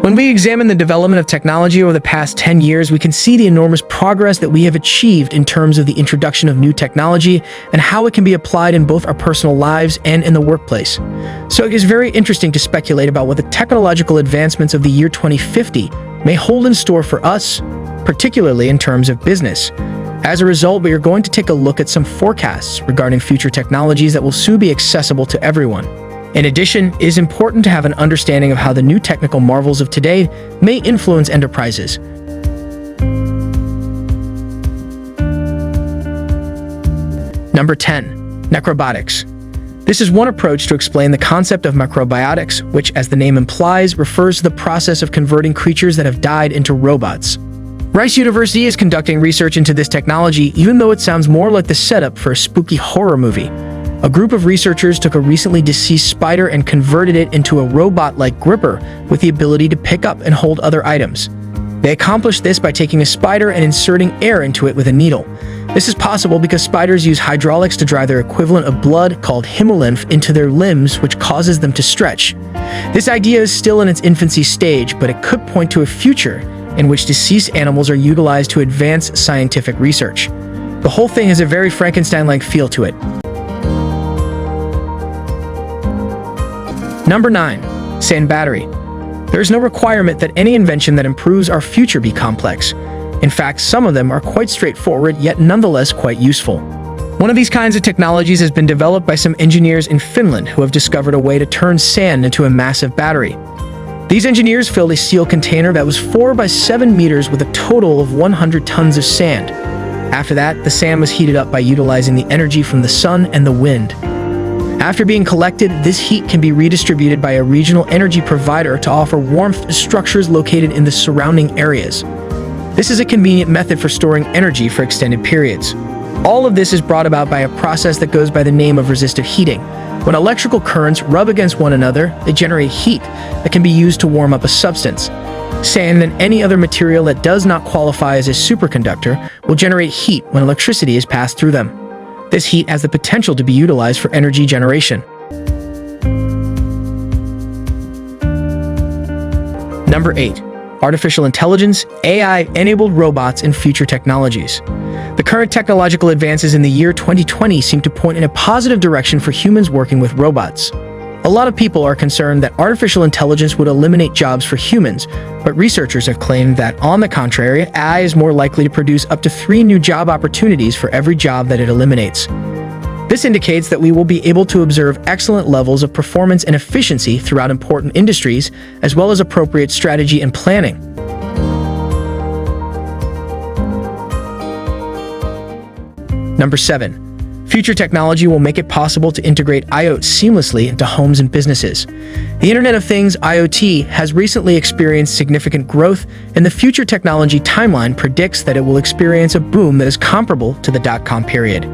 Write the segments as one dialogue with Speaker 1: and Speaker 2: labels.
Speaker 1: When we examine the development of technology over the past 10 years, we can see the enormous progress that we have achieved in terms of the introduction of new technology and how it can be applied in both our personal lives and in the workplace. So it is very interesting to speculate about what the technological advancements of the year 2050 may hold in store for us, particularly in terms of business. As a result, we are going to take a look at some forecasts regarding future technologies that will soon be accessible to everyone. In addition, it is important to have an understanding of how the new technical marvels of today may influence enterprises. Number 10. Necrobotics. This is one approach to explain the concept of macrobiotics, which, as the name implies, refers to the process of converting creatures that have died into robots. Rice University is conducting research into this technology, even though it sounds more like the setup for a spooky horror movie. A group of researchers took a recently deceased spider and converted it into a robot-like gripper with the ability to pick up and hold other items. They accomplished this by taking a spider and inserting air into it with a needle. This is possible because spiders use hydraulics to drive their equivalent of blood, called hemolymph, into their limbs, which causes them to stretch. This idea is still in its infancy stage, but it could point to a future in which deceased animals are utilized to advance scientific research. The whole thing has a very Frankenstein-like feel to it. Number 9. Sand battery. There is no requirement that any invention that improves our future be complex. In fact, some of them are quite straightforward, yet nonetheless quite useful. One of these kinds of technologies has been developed by some engineers in Finland who have discovered a way to turn sand into a massive battery. These engineers filled a steel container that was 4 by 7 meters with a total of 100 tons of sand. After that, the sand was heated up by utilizing the energy from the sun and the wind. After being collected, this heat can be redistributed by a regional energy provider to offer warmth to structures located in the surrounding areas. This is a convenient method for storing energy for extended periods. All of this is brought about by a process that goes by the name of resistive heating. When electrical currents rub against one another, they generate heat that can be used to warm up a substance. Sand and any other material that does not qualify as a superconductor will generate heat when electricity is passed through them. This heat has the potential to be utilized for energy generation. Number 8. Artificial intelligence, AI-enabled robots, and future technologies. The current technological advances in the year 2020 seem to point in a positive direction for humans working with robots. A lot of people are concerned that artificial intelligence would eliminate jobs for humans, but researchers have claimed that, on the contrary, AI is more likely to produce up to 3 new job opportunities for every job that it eliminates. This indicates that we will be able to observe excellent levels of performance and efficiency throughout important industries, as well as appropriate strategy and planning. Number 7. Future technology will make it possible to integrate IoT seamlessly into homes and businesses. The Internet of Things, IoT, has recently experienced significant growth, and the future technology timeline predicts that it will experience a boom that is comparable to the dot-com period.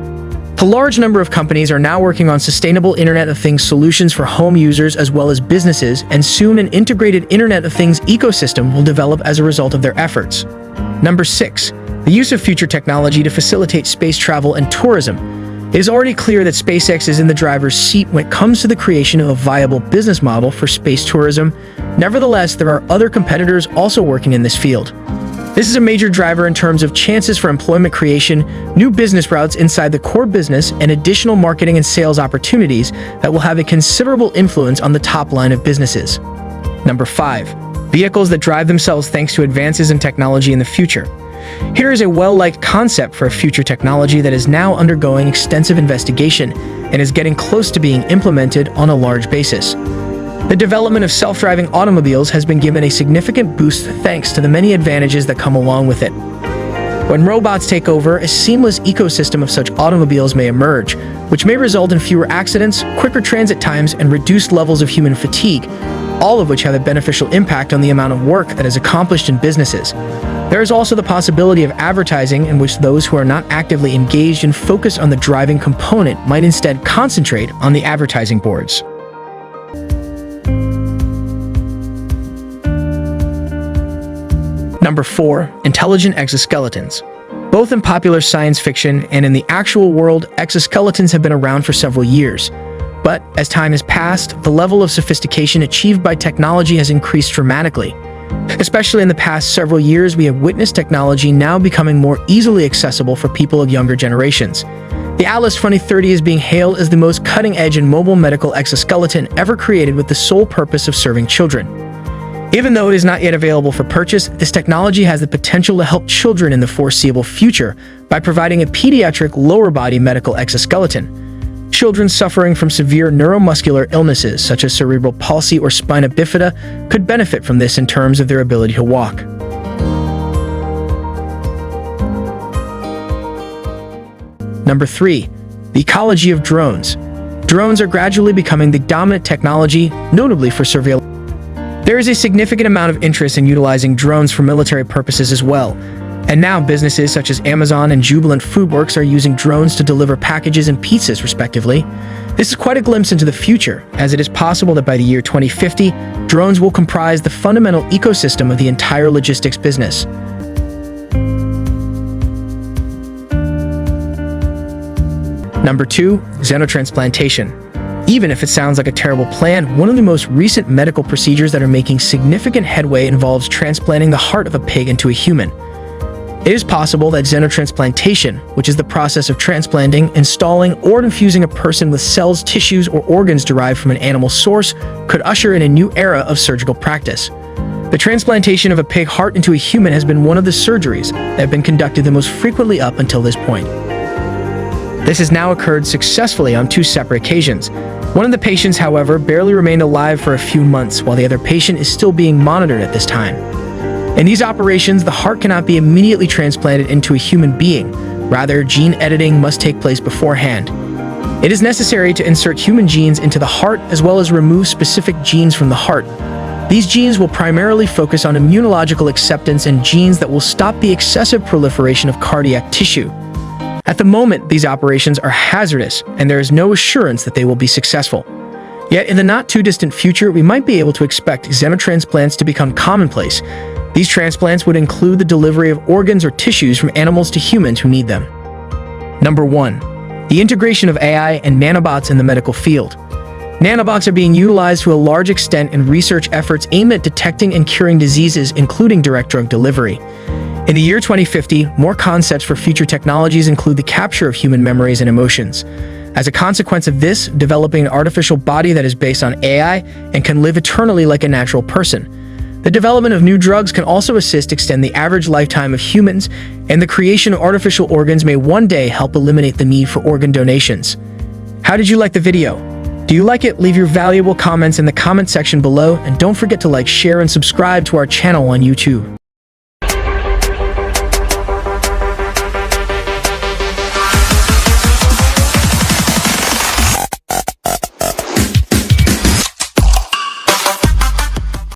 Speaker 1: A large number of companies are now working on sustainable Internet of Things solutions for home users as well as businesses, and soon an integrated Internet of Things ecosystem will develop as a result of their efforts. Number 6. The use of future technology to facilitate space travel and tourism. It is already clear that SpaceX is in the driver's seat when it comes to the creation of a viable business model for space tourism. Nevertheless, there are other competitors also working in this field. This is a major driver in terms of chances for employment creation, new business routes inside the core business, and additional marketing and sales opportunities that will have a considerable influence on the top line of businesses. Number 5. Vehicles that drive themselves thanks to advances in technology in the future. Here is a well-liked concept for a future technology that is now undergoing extensive investigation and is getting close to being implemented on a large basis. The development of self-driving automobiles has been given a significant boost thanks to the many advantages that come along with it. When robots take over, a seamless ecosystem of such automobiles may emerge, which may result in fewer accidents, quicker transit times, and reduced levels of human fatigue, all of which have a beneficial impact on the amount of work that is accomplished in businesses. There is also the possibility of advertising in which those who are not actively engaged and focused on the driving component might instead concentrate on the advertising boards. Number 4. Intelligent exoskeletons. Both in popular science fiction and in the actual world, exoskeletons have been around for several years. But as time has passed, the level of sophistication achieved by technology has increased dramatically. Especially in the past several years, we have witnessed technology now becoming more easily accessible for people of younger generations. The Atlas 2030 is being hailed as the most cutting-edge and mobile medical exoskeleton ever created with the sole purpose of serving children. Even though it is not yet available for purchase, this technology has the potential to help children in the foreseeable future by providing a pediatric lower body medical exoskeleton. Children suffering from severe neuromuscular illnesses such as cerebral palsy or spina bifida could benefit from this in terms of their ability to walk. Number 3. The ecology of drones. Drones are gradually becoming the dominant technology, notably for surveillance. There is a significant amount of interest in utilizing drones for military purposes as well. And now businesses such as Amazon and Jubilant FoodWorks are using drones to deliver packages and pizzas, respectively. This is quite a glimpse into the future, as it is possible that by the year 2050, drones will comprise the fundamental ecosystem of the entire logistics business. Number 2. Xenotransplantation. Even if it sounds like a terrible plan, one of the most recent medical procedures that are making significant headway involves transplanting the heart of a pig into a human. It is possible that xenotransplantation, which is the process of transplanting, installing, or infusing a person with cells, tissues, or organs derived from an animal source, could usher in a new era of surgical practice. The transplantation of a pig heart into a human has been one of the surgeries that have been conducted the most frequently up until this point. This has now occurred successfully on 2 separate occasions. One of the patients, however, barely remained alive for a few months, while the other patient is still being monitored at this time. In these operations, the heart cannot be immediately transplanted into a human being. Rather, gene editing must take place beforehand. It is necessary to insert human genes into the heart as well as remove specific genes from the heart. These genes will primarily focus on immunological acceptance and genes that will stop the excessive proliferation of cardiac tissue. At the moment, these operations are hazardous, and there is no assurance that they will be successful. Yet, in the not-too-distant future, we might be able to expect xenotransplants to become commonplace. These transplants would include the delivery of organs or tissues from animals to humans who need them. Number 1. The integration of AI and nanobots in the medical field. Nanobots are being utilized to a large extent in research efforts aimed at detecting and curing diseases, including direct drug delivery. In the year 2050, more concepts for future technologies include the capture of human memories and emotions. As a consequence of this, developing an artificial body that is based on AI and can live eternally like a natural person. The development of new drugs can also assist extend the average lifetime of humans, and the creation of artificial organs may one day help eliminate the need for organ donations. How did you like the video? Do you like it? Leave your valuable comments in the comment section below, and don't forget to like, share, and subscribe to our channel on YouTube.